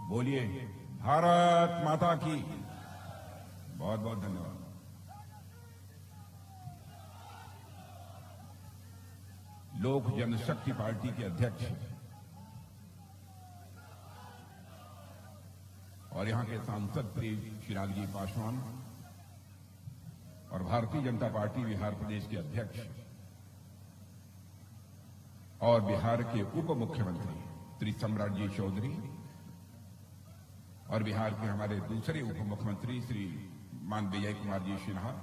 बोलिए भारत माता की। बहुत बहुत धन्यवाद। लोक जनशक्ति पार्टी के अध्यक्ष और यहां के सांसद श्री चिराग जी पासवान और भारतीय जनता पार्टी बिहार प्रदेश के अध्यक्ष और बिहार के उप मुख्यमंत्री श्री सम्राट जी चौधरी और बिहार के हमारे दूसरे उप मुख्यमंत्री श्री मान विजय कुमार जी सिन्हा,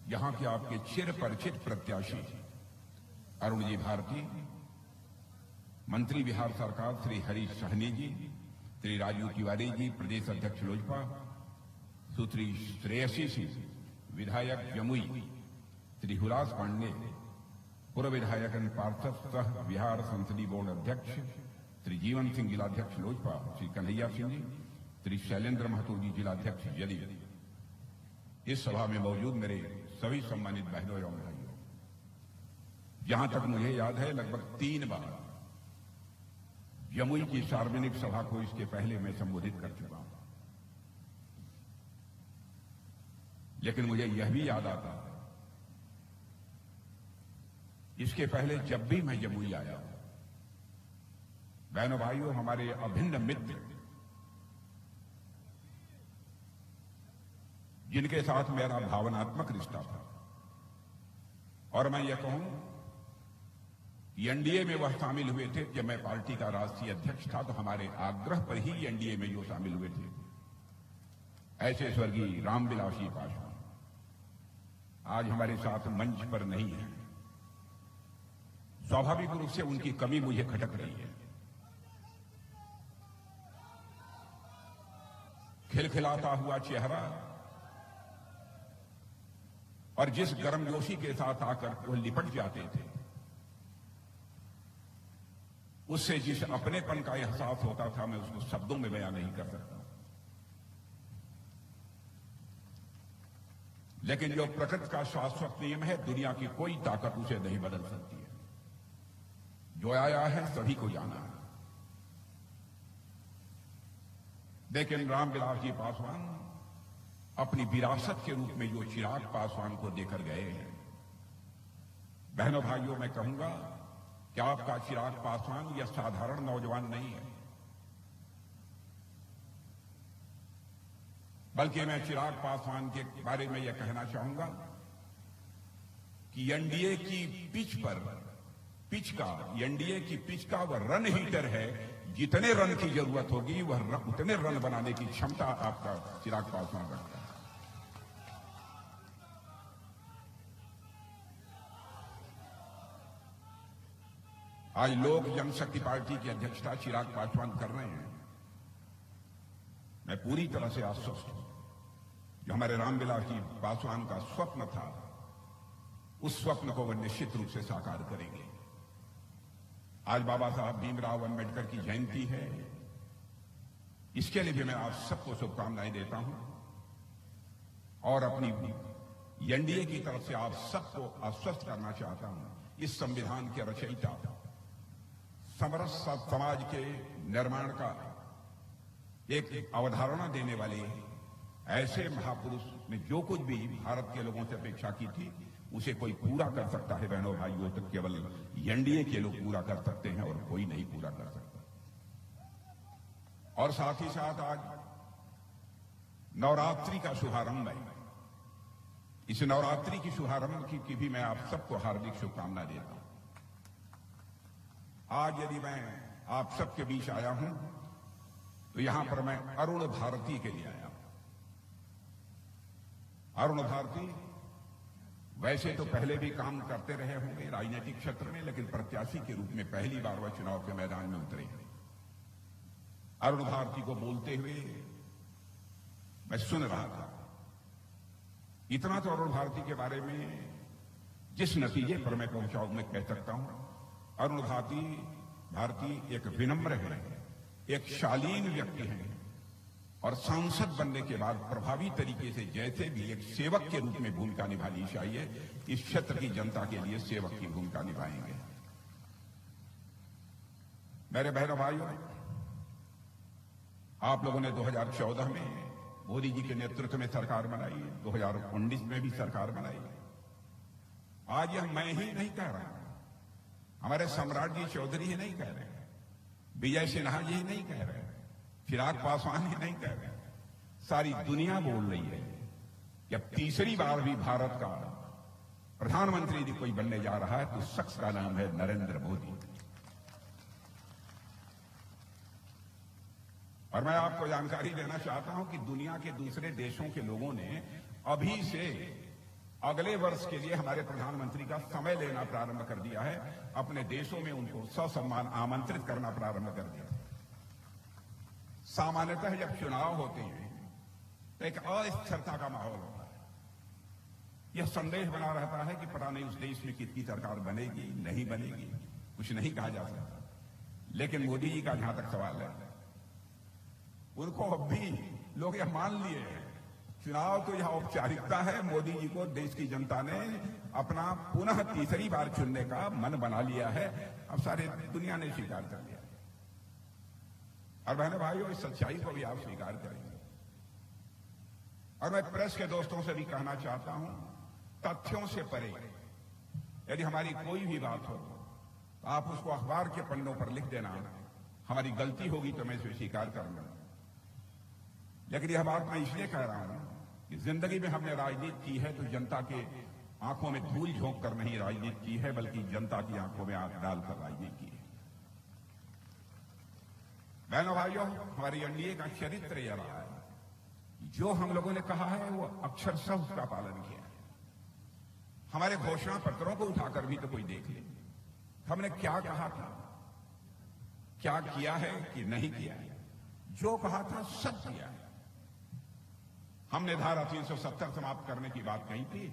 यहां के आपके चिर परिचित प्रत्याशी अरुण जी भारती, मंत्री बिहार सरकार श्री हरीश सहनी जी, श्री राजू तिवारी जी प्रदेश अध्यक्ष लोजपा, सुश्री श्रेयसी सिंह विधायक जमुई, श्री हुलास पांडे पूर्व विधायक पार्षद सह बिहार संसदीय बोर्ड अध्यक्ष, श्री जीवन सिंह जिलाध्यक्ष लोजपा, श्री कन्हैया सिंह जी, श्री शैलेंद्र महतो जी जिलाध्यक्ष जदयू। इस सभा में मौजूद मेरे सभी सम्मानित बहनों एवं भाइयों, जहां तक मुझे याद है लगभग 3 बार जमुई की सार्वजनिक सभा को इसके पहले मैं संबोधित कर चुका हूं, लेकिन मुझे यह भी याद आता है इसके पहले जब भी मैं जमुई आया, बहनों भाइयों, हमारे अभिन्न मित्र जिनके साथ मेरा भावनात्मक रिश्ता था, और मैं ये कहूं कि एनडीए में वह शामिल हुए थे जब मैं पार्टी का राष्ट्रीय अध्यक्ष था, तो हमारे आग्रह पर ही एनडीए में जो शामिल हुए थे, ऐसे स्वर्गीय रामविलास जी पासवान आज हमारे साथ मंच पर नहीं है। स्वाभाविक रूप से उनकी कमी मुझे खटक रही है। खिलखिलाता हुआ चेहरा और जिस गर्मजोशी के साथ आकर वो लिपट जाते थे, उससे जिस अपनेपन का एहसास होता था, मैं उसको शब्दों में बयान नहीं कर सकता। लेकिन जो प्रकृति का शाश्वत नियम है, दुनिया की कोई ताकत उसे नहीं बदल सकती है। जो आया है सभी को जाना है। लेकिन रामविलास जी पासवान अपनी विरासत के रूप में जो चिराग पासवान को देकर गए हैं, बहनों भाइयों, मैं कहूंगा कि आपका चिराग पासवान यह साधारण नौजवान नहीं है, बल्कि मैं चिराग पासवान के बारे में यह कहना चाहूंगा कि एनडीए की पिच का वह रन हीटर है। जितने रन की जरूरत होगी वह उतने रन बनाने की क्षमता आपका चिराग पासवान रखता है। आज लोक जनशक्ति पार्टी की अध्यक्षता चिराग पासवान कर रहे हैं। मैं पूरी तरह से आश्वस्त हूं, जो हमारे रामविलास जी पासवान का स्वप्न था, उस स्वप्न को वह निश्चित रूप से साकार करेंगे। आज बाबा साहब भीमराव अंबेडकर की जयंती है, इसके लिए भी मैं आप सबको शुभकामनाएं देता हूं और अपनी एनडीए की तरफ से आप सबको आश्वस्त करना चाहता हूं। इस संविधान के रचयिता, समरस समाज के निर्माण का एक अवधारणा देने वाले ऐसे महापुरुष ने जो कुछ भी भारत के लोगों से अपेक्षा की थी, उसे कोई पूरा कर सकता है बहनों भाइयों, तो केवल एनडीए के लोग पूरा कर सकते हैं और कोई नहीं पूरा कर सकता। और साथ ही साथ आज नवरात्रि का शुभारंभ है। इस नवरात्रि की शुभारंभ की भी मैं आप सबको हार्दिक शुभकामना देता हूं। आज यदि मैं आप सबके बीच आया हूं तो यहां पर मैं अरुण भारती के लिए आया हूं। अरुण भारती वैसे तो पहले भी काम करते रहे होंगे राजनीतिक क्षेत्र में, लेकिन प्रत्याशी के रूप में पहली बार वह चुनाव के मैदान में उतरे हैं। अरुण भारती को बोलते हुए मैं सुन रहा था। इतना तो अरुण भारती के बारे में जिस नतीजे पर मैं पहुंचा मैं कह सकता हूं, अरुण भारती एक विनम्र है, एक शालीन व्यक्ति है और सांसद बनने के बाद प्रभावी तरीके से जैसे भी एक सेवक के रूप में भूमिका निभानी चाहिए, इस क्षेत्र की जनता के लिए सेवक की भूमिका निभाएंगे। मेरे बहनों भाइयों, आप लोगों ने 2014 में मोदी जी के नेतृत्व में सरकार बनाई, 2019 में भी सरकार बनाई। आज यह मैं ही नहीं कह रहा, हमारे सम्राट जी चौधरी ही नहीं कह रहे, विजय सिन्हा जी ही नहीं कह रहे, चिराग पासवान ही नहीं कह रहे, सारी दुनिया बोल रही है कि अब तीसरी बार भी भारत का प्रधानमंत्री यदि कोई बनने जा रहा है तो शख्स का नाम है नरेंद्र मोदी। और मैं आपको जानकारी देना चाहता हूं कि दुनिया के दूसरे देशों के लोगों ने अभी से अगले वर्ष के लिए हमारे प्रधानमंत्री का समय लेना प्रारंभ कर दिया है, अपने देशों में उनको ससम्मान आमंत्रित करना प्रारंभ कर दिया। सामान्यतः जब चुनाव होते हैं तो एक अस्थिरता का माहौल होता है, यह संदेह बना रहता है कि पता नहीं उस देश में कितनी सरकार बनेगी नहीं बनेगी, कुछ नहीं कहा जा सकता। लेकिन मोदी जी का जहां तक सवाल है, उनको अब भी लोग यह मान लिए हैं, चुनाव तो यह औपचारिकता है, मोदी जी को देश की जनता ने अपना पुनः तीसरी बार चुनने का मन बना लिया है, अब सारी दुनिया ने स्वीकार कर लिया। और बहनों भाइयों, इस सच्चाई को भी आप स्वीकार करेंगे। और मैं प्रेस के दोस्तों से भी कहना चाहता हूं, तथ्यों से परे यदि हमारी कोई भी बात हो तो आप उसको अखबार के पन्नों पर लिख देना, हमारी गलती होगी तो मैं इसे स्वीकार करूंगा। लेकिन यह बात मैं इसलिए कह रहा हूं कि जिंदगी में हमने राजनीति की है तो जनता के आंखों में धूल झोंक कर नहीं राजनीति की है, बल्कि जनता की आंखों में आंख डालकर राजनीति की है। बहनों भाइयों, हमारी एनडीए का चरित्र यह रहा है, जो हम लोगों ने कहा है वो अक्षरशः उसका पालन किया है। हमारे घोषणा पत्रों को उठाकर भी तो कोई देख ले, हमने क्या कहा था, क्या किया है कि नहीं किया है। जो कहा था सब किया है। हमने धारा 370 समाप्त करने की बात कही थी,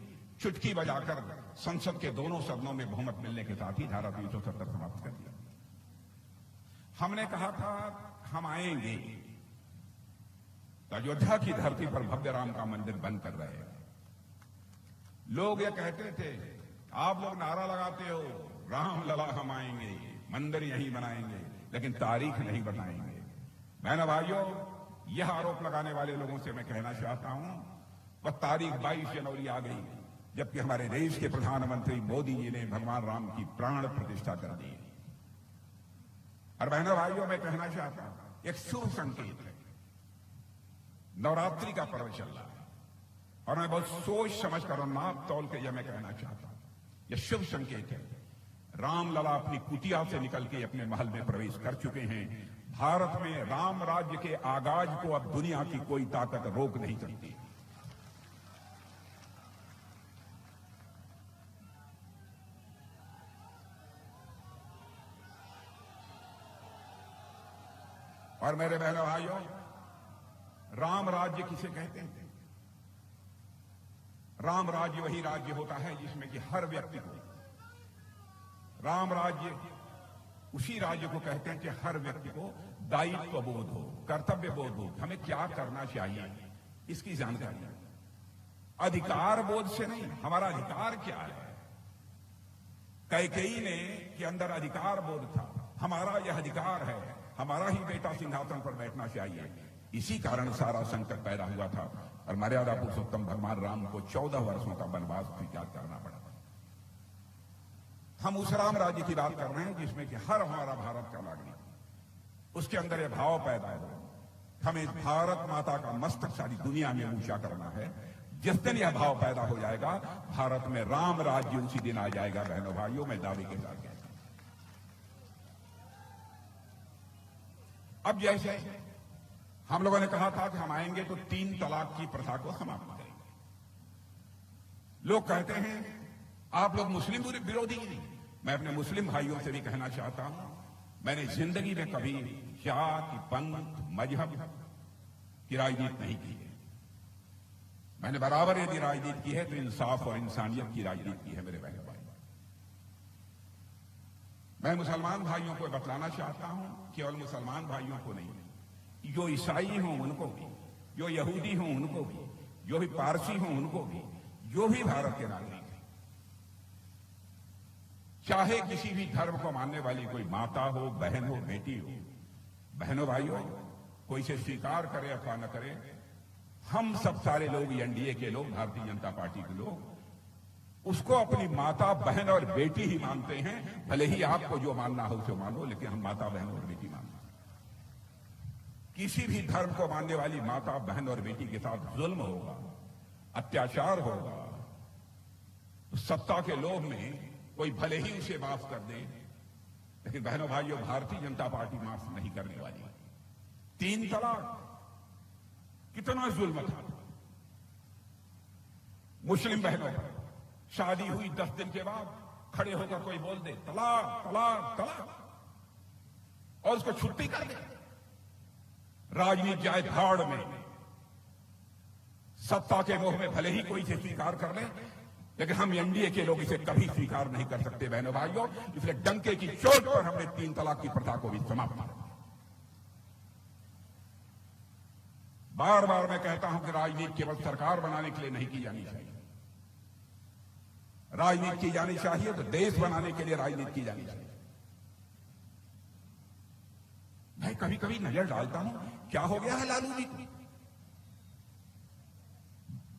चुटकी बजाकर संसद के दोनों सदनों में बहुमत मिलने के साथ ही धारा 370 समाप्त कर दिया। हमने कहा था हम आएंगे, अयोध्या की धरती पर भव्य राम का मंदिर बन कर रहे हैं। लोग ये कहते थे, आप लोग नारा लगाते हो राम लला हम आएंगे, मंदिर यहीं बनाएंगे, लेकिन तारीख नहीं बताएंगे। बहनों भाइयों, यह आरोप लगाने वाले लोगों से मैं कहना चाहता हूं, वह तारीख 22 जनवरी आ गई जबकि हमारे देश के प्रधानमंत्री मोदी जी ने भगवान राम की प्राण प्रतिष्ठा कर दी। और बहनों भाइयों, मैं कहना चाहता हूं, एक शुभ संकेत है, नवरात्रि का पर्व चल रहा है और मैं बहुत सोच समझ कर नाप तौल के यह मैं कहना चाहता हूं, यह शुभ संकेत है। रामलला अपनी कुटिया से निकल के अपने महल में प्रवेश कर चुके हैं। भारत में राम राज्य के आगाज को अब दुनिया की कोई ताकत रोक नहीं सकती। और मेरे बहनों भाइयों, राम राज्य किसे कहते हैं? राम राज्य वही राज्य होता है जिसमें कि हर व्यक्ति को, राम राज्य उसी राज्य को कहते हैं कि हर व्यक्ति को दायित्व बोध हो, कर्तव्य बोध हो, हमें क्या करना चाहिए इसकी जानकारी। अधिकार बोध से नहीं, हमारा अधिकार क्या है। कैकेयी ने के अंदर अधिकार बोध था, हमारा यह अधिकार है, हमारा ही बेटा सिंहासन पर बैठना चाहिए। इसी कारण सारा संकट पैदा हुआ था और मर्यादा पुरुषोत्तम भगवान राम को 14 वर्षों का वनवास स्वीकार करना पड़ा। हम उस राम राज्य की बात कर रहे हैं जिसमें कि हर हमारा भारत का नागरिक, उसके अंदर यह भाव पैदा हो, हमें भारत माता का मस्तक सारी दुनिया में ऊंचा करना है। जिस दिन यह भाव पैदा हो जाएगा, भारत में राम राज्य उसी दिन आ जाएगा। बहनों भाइयों, मैं दावे के साथ कहता हूं। अब जैसे हम लोगों ने कहा था कि हम आएंगे तो 3 तलाक की प्रथा को समाप्त करेंगे। लोग कहते हैं आप लोग मुस्लिम विरोधी नहीं। मैं अपने मुस्लिम भाइयों से भी कहना चाहता हूं, मैंने जिंदगी में कभी जाति, पंथ, मजहब की राजनीति नहीं की है। मैंने बराबर यदि राजनीति की है तो इंसाफ और इंसानियत की राजनीति की है। मेरे बहन भाई, मैं मुसलमान भाइयों को बतलाना चाहता हूं, केवल मुसलमान भाइयों को नहीं, जो ईसाई हों उनको भी, जो यहूदी हों उनको भी, जो भी पारसी हों उनको भी, जो भी भारत के नागरिक हैं, चाहे किसी भी धर्म को मानने वाली कोई माता हो, बहन हो, बेटी हो। बहनों भाइयों, कोई इसे स्वीकार करे अथवा न करे, हम सब सारे लोग, एनडीए के लोग, भारतीय जनता पार्टी के लोग उसको अपनी माता, बहन और बेटी ही मानते हैं। भले ही आपको जो मानना हो उसे मानो, लेकिन हम माता, बहन और बेटी मानते हैं। किसी भी धर्म को मानने वाली माता, बहन और बेटी के साथ जुल्म होगा, अत्याचार होगा, तो सत्ता के लोभ में कोई भले ही उसे माफ कर दे, लेकिन बहनों भाइयों, भारतीय जनता पार्टी माफ नहीं करने वाली। 3 तलाक कितना जुल्म था। मुस्लिम बहनों पर शादी हुई 10 दिन के बाद खड़े होकर कोई बोल दे तलाक तलाक तलाक, और उसको छुट्टी कर दे, राजनीति जाए भाड़ में। सत्ता के मोह में भले ही कोई इसे स्वीकार कर ले, लेकिन हम एनडीए के लोग इसे कभी स्वीकार नहीं कर सकते बहनों भाइयों। इसलिए डंके की चोट पर हमने 3 तलाक की प्रथा को भी समाप्त किया। बार बार मैं कहता हूं कि राजनीति केवल सरकार बनाने के लिए नहीं की जानी चाहिए। राजनीति की जानी चाहिए तो देश बनाने के लिए राजनीति की जानी चाहिए। मैं कभी कभी नजर डालता हूं, क्या हो गया है लालू जी को।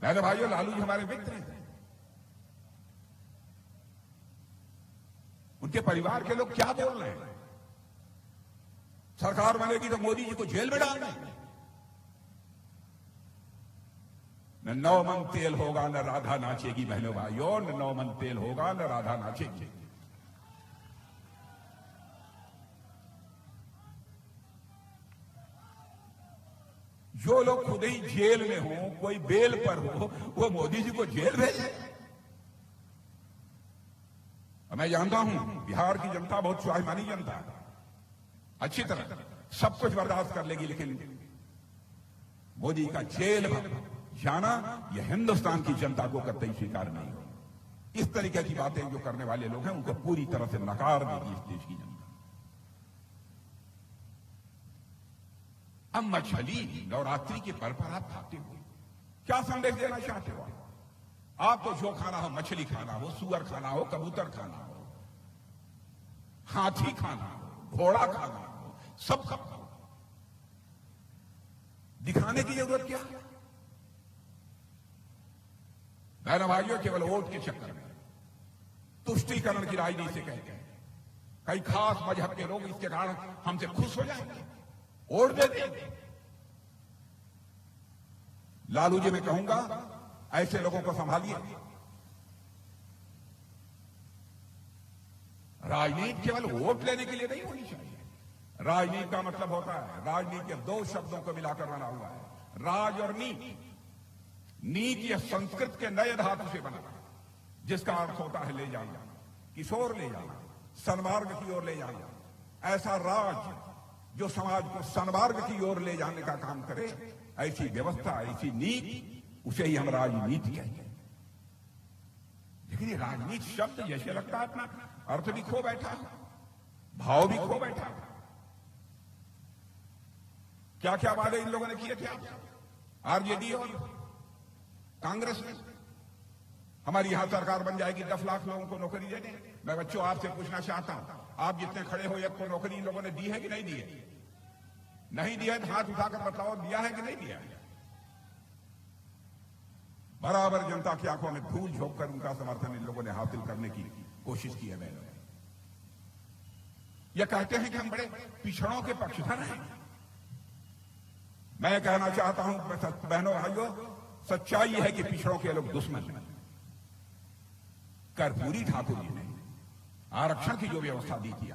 मेरे भाइयों, लालू जी हमारे मित्र हैं। उनके परिवार के लोग क्या बोल रहे हैं? सरकार बनेगी तो मोदी जी को जेल में डाल देंगे। न 9 मन तेल होगा न राधा नाचेगी बहनों भाइयों, न 9 मन तेल होगा न राधा नाचेगी। जो लोग खुद ही जेल में हो, कोई बेल पर हो, वो मोदी जी को जेल भेजे। मैं जानता हूं बिहार की जनता बहुत स्वाभिमानी जनता है, अच्छी तरह सब कुछ बर्दाश्त कर लेगी, लेकिन मोदी का जेल जाना यह हिंदुस्तान की जनता को कतई स्वीकार नहीं हो। इस तरीके की बातें जो करने वाले लोग हैं उनको पूरी तरह से नकार देगी इस देश की जनता। अब मछली नवरात्रि के पर्व पर आप खाते हो, क्या संदेश देना चाहते हो? आपको जो खाना हो, मछली खाना हो, सुअर खाना हो, कबूतर खाना हो, हाथी खाना हो, घोड़ा खाना हो, सब खाओ। दिखाने की जरूरत क्या है? बहनों भाइयों, केवल वोट के चक्कर में तुष्टीकरण की राजनीति से कहते हैं कई खास मजहब के लोग इसके कारण हमसे खुश हो जाएंगे, वोट दे देंगे। लालू जी मैं कहूंगा, ऐसे लोगों को संभालिए। राजनीति केवल वोट लेने के लिए नहीं होनी चाहिए। राजनीति का मतलब होता है, राजनीति के 2 शब्दों को मिलाकर बना हुआ है, राज और नीति। नीति यह संस्कृत के नए धातु से बना, जिसका अर्थ होता है ले जाना, किशोर ले जाना, सन्मार्ग की ओर ले जाना। ऐसा राज जो समाज को सन्मार्ग की ओर ले जाने का काम करे, ऐसी व्यवस्था, ऐसी नीति, उसे ही हम राजनीति कहते हैं। लेकिन ये राजनीति शब्द जैसे लगता है अपना अर्थ भी खो बैठा, भाव भी खो बैठा। क्या क्या वादे इन लोगों ने किए थे? आरजेडी और कांग्रेस ने हमारी यहां सरकार बन जाएगी, 10 लाख लोगों को नौकरी देने। मैं बच्चों आपसे पूछना चाहता हूं, आप जितने खड़े हो, एक को नौकरी इन लोगों ने दी है कि नहीं दी है? नहीं दिया है तो हाथ उठाकर बताओ, दिया है कि नहीं दिया है? बराबर जनता की आंखों में धूल झोंक कर उनका समर्थन इन लोगों ने हासिल करने की कोशिश की है। बहनों, ये कहते हैं कि हम बड़े पिछड़ों के पक्षधर हैं। मैं कहना चाहता हूं बहनों भाइयों, सच्चाई है कि पिछड़ों के लोग दुश्मन हैं। कर्पूरी ठाकुर जी ने आरक्षण की जो व्यवस्था दी थी,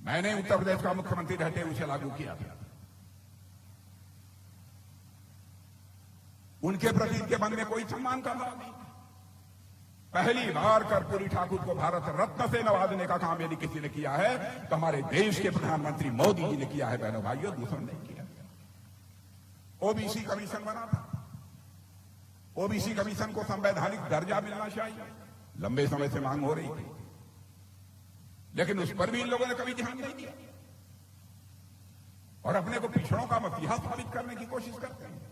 मैंने उत्तर प्रदेश का मुख्यमंत्री रहते हुए उसे लागू किया था। उनके प्रति इनके मन में कोई सम्मान का भाव नहीं। पहली बार कर्पूरी ठाकुर को भारत रत्न से नवाजने का काम यदि किसी ने किया है तो हमारे देश के प्रधानमंत्री मोदी जी ने किया है। बहनों भाइयों, दूसरा नहीं किया। ओबीसी कमीशन बना था, ओबीसी कमीशन को संवैधानिक दर्जा मिलना चाहिए, लंबे समय से मांग हो रही थी, लेकिन उस पर भी इन लोगों ने कभी ध्यान नहीं दिया और अपने को पिछड़ों का मसीहा साबित करने की कोशिश करते हैं।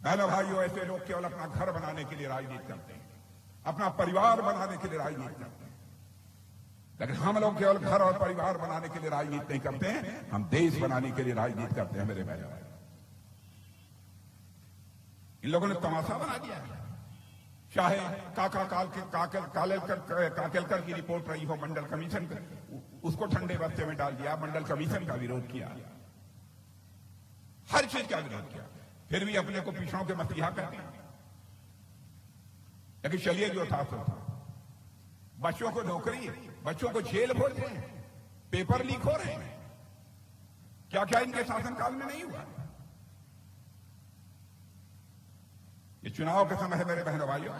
बहनों भाइयों, ऐसे लोग केवल अपना घर बनाने के लिए राजनीति करते हैं, अपना परिवार बनाने के लिए राजनीति करते हैं। लेकिन हम लोग केवल घर और परिवार बनाने के लिए राजनीति नहीं करते हैं, हम देश बनाने के लिए राजनीति करते हैं। मेरे भाई, इन लोगों ने तमाशा बना दिया है। चाहे काकेलकर की रिपोर्ट रही हो मंडल कमीशन, उसको ठंडे बस्ते में डाल दिया, मंडल कमीशन का विरोध किया, हर चीज का विरोध किया, फिर भी अपने को पिछड़ों के मसीहा कहते हैं। लेकिन चलिए जो था तो था। बच्चों को नौकरी, बच्चों को जेल भोज रहे हैं, पेपर लीक हो रहे हैं, क्या क्या इनके शासनकाल में नहीं हुआ? ये चुनाव के समय है मेरे बहनों भाइयों,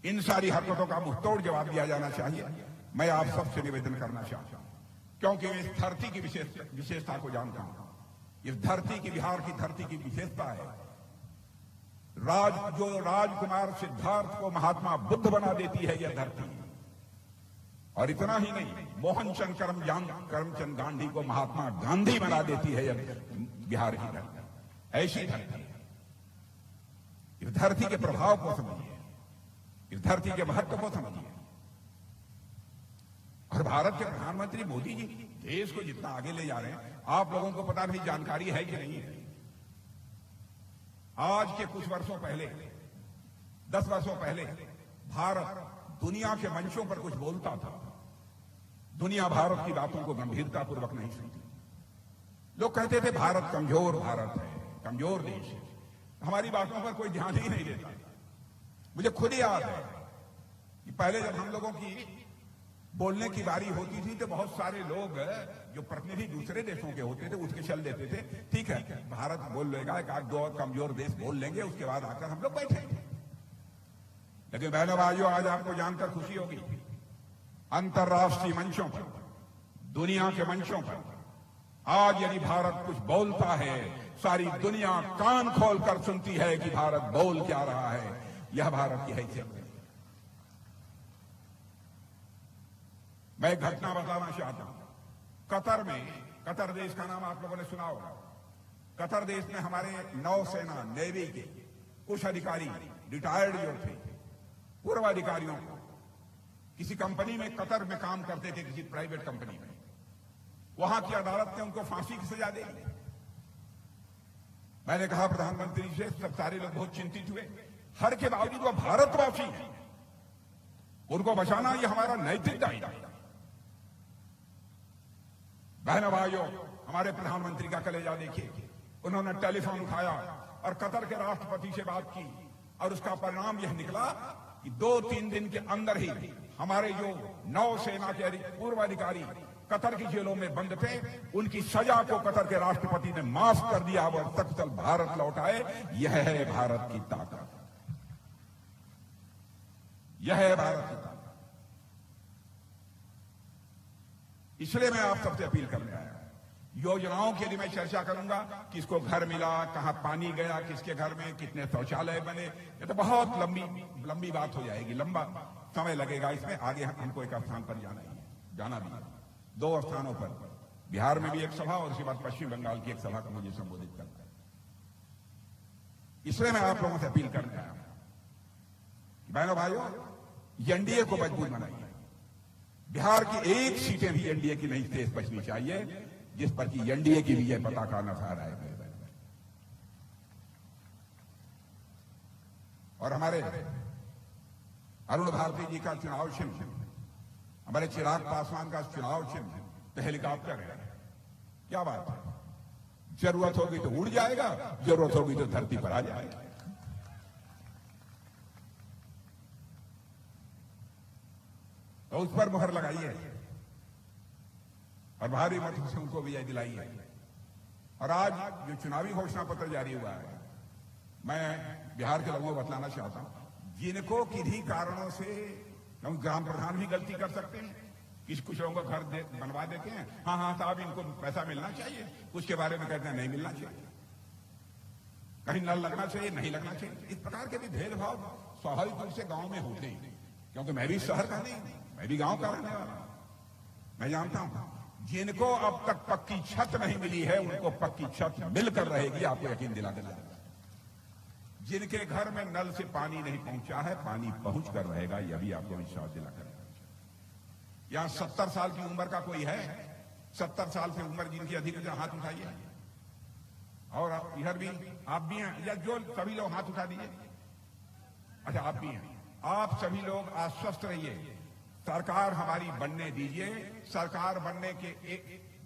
इन सारी हरकतों का मुंहतोड़ जवाब दिया जाना चाहिए। मैं आप सबसे निवेदन करना चाहता हूं, क्योंकि मैं इस धरती की विशेषता को जानता हूं। इस धरती की, बिहार की धरती की विशेषता है जो राजकुमार सिद्धार्थ को महात्मा बुद्ध बना देती है यह धरती। और इतना ही नहीं, मोहनचंद करमचंद गांधी को महात्मा गांधी बना देती है यह बिहार की धरती। ऐसी धरती है। इस धरती के प्रभाव को समझिए, इस धरती के महत्व को समझिए। और भारत के प्रधानमंत्री मोदी जी देश को जितना आगे ले जा रहे हैं, आप लोगों को पता नहीं, जानकारी है कि नहीं है। आज के कुछ वर्षों पहले, 10 वर्षों पहले, भारत दुनिया के मंचों पर कुछ बोलता था, दुनिया भारत की बातों को गंभीरतापूर्वक नहीं सुनती। लोग कहते थे भारत कमजोर भारत है, कमजोर देश है, हमारी बातों पर कोई ध्यान ही नहीं देता। मुझे खुद याद है कि पहले जब हम लोगों की बोलने की बारी होती थी तो बहुत सारे लोग जो प्रतिनिधि दूसरे देशों के होते थे उसके चल देते थे, ठीक है भारत बोल लेगा, एक आध दो और कमजोर देश बोल लेंगे, उसके बाद आकर हम लोग बैठेंगे। लेकिन बहनों भाइयों, आज आपको जानकर खुशी होगी, अंतर्राष्ट्रीय मंचों पर, दुनिया के मंचों पर आज यदि भारत कुछ बोलता है, सारी दुनिया कान खोलकर सुनती है कि भारत बोल क्या रहा है। यह भारत की हैसियत है। मैं एक घटना बताना चाहता हूं। कतर में, कतर देश का नाम आप लोगों ने सुना होगा। कतर देश में हमारे नौसेना, नेवी के कुछ अधिकारी, रिटायर्ड जो थे, पूर्व अधिकारियों को किसी कंपनी में, कतर में काम करते थे, किसी प्राइवेट कंपनी में, वहां की अदालत ने उनको फांसी की सजा दे दी। मैंने कहा प्रधानमंत्री से, सब सारे लोग बहुत चिंतित हुए। हर के बावजूद वह भारतवासी है, उनको बचाना यह हमारा नैतिक दायित्व है। बहनों भाइयों, हमारे प्रधानमंत्री का कलेजा देखिए, उन्होंने टेलीफोन उठाया और कतर के राष्ट्रपति से बात की, और उसका परिणाम यह निकला कि 2-3 दिन के अंदर ही हमारे जो नौसेना के पूर्व अधिकारी कतर की जेलों में बंद थे, उनकी सजा को कतर के राष्ट्रपति ने माफ कर दिया, वह तत्काल भारत लौट आए। यह है भारत की ताकत, यह है भारत की ताकत। इसलिए मैं आप सबसे अपील करने आया। योजनाओं के लिए मैं चर्चा करूंगा, किसको घर मिला, कहां पानी गया, किसके घर में कितने शौचालय बने, ये तो बहुत लंबी बात हो जाएगी, लंबा समय लगेगा इसमें। आगे हमको एक स्थान पर जाना भी है, 2 स्थानों पर, बिहार में भी एक सभा और उसके बाद पश्चिम बंगाल की एक सभा को मुझे संबोधित करना है। इसलिए मैं आप लोगों से अपील करने आया कि बहनों भाइयों, एनडीए को मजबूत बनाइए। बिहार की एक सीटें भी एनडीए की नहीं शेष बचनी चाहिए, जिस पर कि एनडीए की विजय पताका न फहराए। और हमारे अरुण भारती जी का चुनाव चिन्ह, हमारे चिराग पासवान का चुनाव चिन्ह तो हेलीकॉप्टर है। क्या बात है, जरूरत होगी तो उड़ जाएगा, जरूरत होगी तो धरती पर आ जाएगा। तो उस पर मुहर लगाइए और भारी मतों से उनको विजय दिलाइए। और आज जो चुनावी घोषणा पत्र जारी हुआ है, मैं बिहार के लोगों को बतलाना चाहता हूं, जिनको किन्हीं कारणों से, ग्राम प्रधान भी गलती कर सकते हैं, कुछ लोगों का घर बनवा देते हैं, हाँ साहब इनको पैसा मिलना चाहिए, कुछ के बारे में कहते हैं नहीं मिलना चाहिए, कहीं नल लगना चाहिए, नहीं लगना चाहिए। इस प्रकार के भी भेदभाव स्वाभाविक रूप से गांव में होते हैं, क्योंकि मैं भी शहर का नहीं, मैं भी गांव का रहने वाला। मैं जानता हूं जिनको अब तक पक्की छत नहीं मिली है, उनको पक्की छत मिलकर रहेगी, आपको यकीन दिला देना। जिनके घर में नल से पानी नहीं पहुंचा है, पानी पहुंच कर रहेगा, यह भी आपको विश्वास दिलाकर। यहां 70 साल की उम्र का कोई है? 70 साल से उम्र जिनकी अधिक है, हाथ उठाइए। और इधर भी आप भी हैं, या जो सभी लोग हाथ उठा दीजिए। अच्छा, आप भी हैं। आप सभी लोग आश्वस्त रहिए, सरकार हमारी बनने दीजिए। सरकार बनने के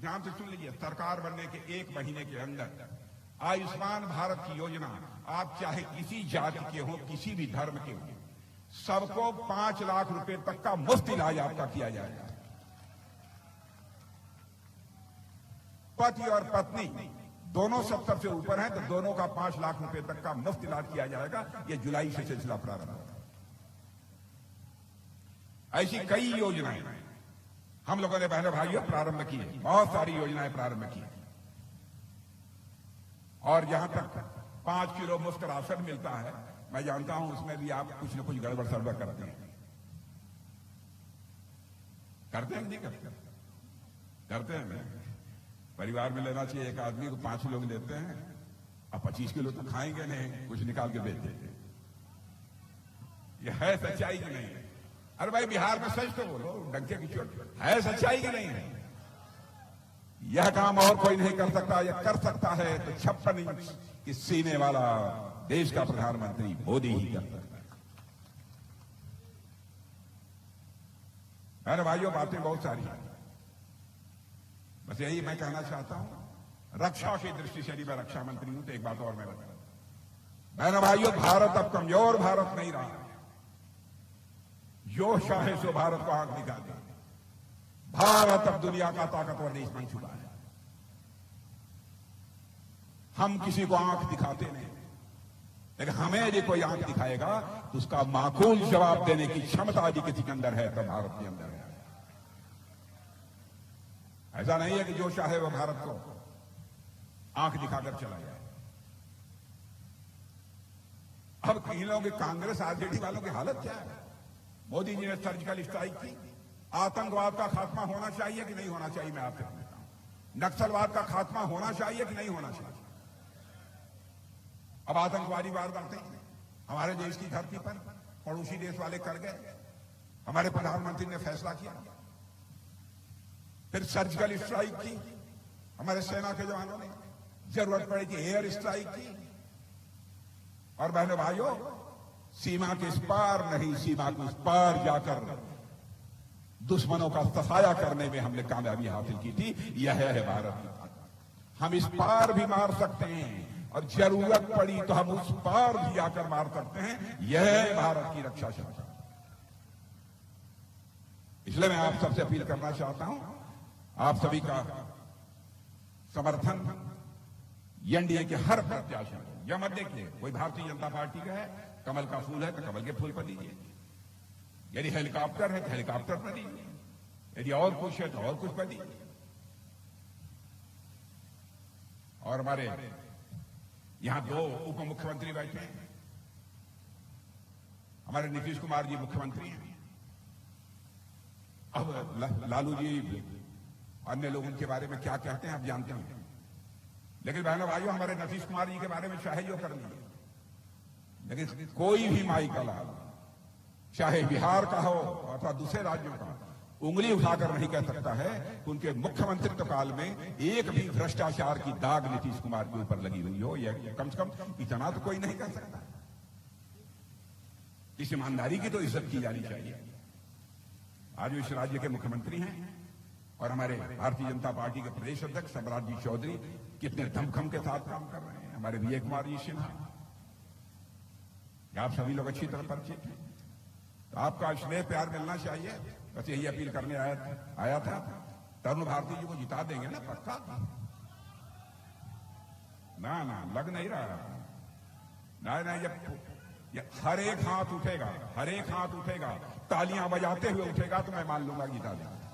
ध्यान से सुन लीजिए, सरकार बनने के 1 महीने के अंदर आयुष्मान भारत की योजना, आप चाहे किसी जाति के हो, किसी भी धर्म के हो, सबको 5 लाख रुपए तक का मुफ्त इलाज आपका किया जाएगा। पति और पत्नी दोनों 70 से ऊपर हैं तो दोनों का 5 लाख रुपए तक का मुफ्त इलाज किया जाएगा। यह जुलाई से सिलसिला प्रारंभ होगा। ऐसी कई योजनाएं हम लोगों ने बहनों भाइयों प्रारंभ की है, बहुत सारी योजनाएं प्रारंभ की। और जहां तक 5 किलो मुफ्त राशन मिलता है, मैं जानता हूं उसमें भी आप कुछ न कुछ गड़बड़ सड़बड़ करते हैं। करते हैं नहीं करते? करते हैं। परिवार में लेना चाहिए, एक आदमी को 5 लोग लेते हैं, अब 25 किलो तो खाएंगे नहीं, कुछ निकाल के बेच देते। यह है सच्चाई की नहीं है? अरे भाई, बिहार में सच तो बोलो, डंके की चोट है, सच्चाई की नहीं है? यह काम और कोई नहीं कर सकता। यह कर सकता है तो 56 इंच की सीने वाला देश का प्रधानमंत्री मोदी ही कर सकता है। अरे भाइयों, बातें बहुत सारी हैं, बस यही मैं कहना चाहता हूं। रक्षा की दृष्टि से यदि मैं रक्षा मंत्री हूं तो एक बात और मैं बता, बहनों भाइयों, भारत अब कमजोर भारत नहीं रहा। जो चाहे सो भारत को आंख दिखा दे। भारत अब दुनिया का ताकतवर देश बन चुका है। हम किसी को आंख दिखाते नहीं, लेकिन हमें यदि कोई आंख दिखाएगा तो उसका माकूल जवाब देने की क्षमता यदि किसी के अंदर है तो भारत के अंदर है। ऐसा नहीं है कि जो चाहे वो भारत को आंख दिखाकर चला जाए। अब इन लोगों की कांग्रेस आरजेडी वालों की हालत क्या है? मोदी जी ने सर्जिकल स्ट्राइक की। आतंकवाद का खात्मा होना चाहिए कि नहीं होना चाहिए? मैं आपसे पूछता हूं, नक्सलवाद का खात्मा होना चाहिए कि नहीं होना चाहिए? अब आतंकवादी वारदातें हमारे देश की धरती पर पड़ोसी देश वाले कर गए, हमारे प्रधानमंत्री ने फैसला किया। फिर सर्जिकल स्ट्राइक की हमारे सेना के जवानों ने, जरूरत पड़ी कि एयर स्ट्राइक की। और बहनों भाइयों, सीमा के इस पार नहीं, सीमा के उस पार जाकर दुश्मनों का सफाया करने में हमने कामयाबी हासिल की थी। यह है भारत की ताकत। हम इस पार भी मार सकते हैं और जरूरत पड़ी तो हम उस पार भी जाकर मार सकते हैं। यह है भारत की रक्षा क्षमता। इसलिए मैं आप सबसे अपील करना चाहता हूं, आप सभी का समर्थन एनडीए के हर प्रत्याशी। यह मत देखिए कोई भारतीय जनता पार्टी का है, कमल का फूल है तो कमल के फूल पर दीजिए, यदि हेलीकॉप्टर है तो हेलीकॉप्टर पर दीजिए, यदि और कुछ है तो और कुछ पर दीजिए। और हमारे यहां 2 उप मुख्यमंत्री बैठे हैं। हमारे नीतीश कुमार जी मुख्यमंत्री हैं। अब लालू जी अन्य लोग उनके बारे में क्या कहते हैं आप जानते हैं, लेकिन बहनों भाइयों, हमारे नीतीश कुमार जी के बारे में चाहे जो कर लीजिए, लेकिन कोई भी माई का लाल, चाहे बिहार का हो अथवा दूसरे राज्यों का, उंगली उठाकर नहीं कह सकता है कि उनके मुख्यमंत्रित्व काल में एक भी भ्रष्टाचार की दाग नीतीश कुमार के ऊपर लगी हुई हो। यह कम से कम इतना तो कोई नहीं कर सकता। इस ईमानदारी की तो इज्जत की जानी चाहिए। आज इस राज्य के मुख्यमंत्री हैं और हमारे भारतीय जनता पार्टी के प्रदेश अध्यक्ष सम्राट जी चौधरी कितने दमखम के साथ काम कर रहे हैं। हमारे विजय कुमार जी सिन्हा, आप सभी लोग अच्छी तरह परिचित हैं, तो आपका स्नेह प्यार मिलना चाहिए। बस यही अपील करने आया था। तरुण भारती जी को जिता देंगे ना पक्का? ना लग नहीं रहा। नहीं, जब हर एक हाथ उठेगा, तालियां बजाते हुए उठेगा तो मैं मान लूंगा जिता देंगे।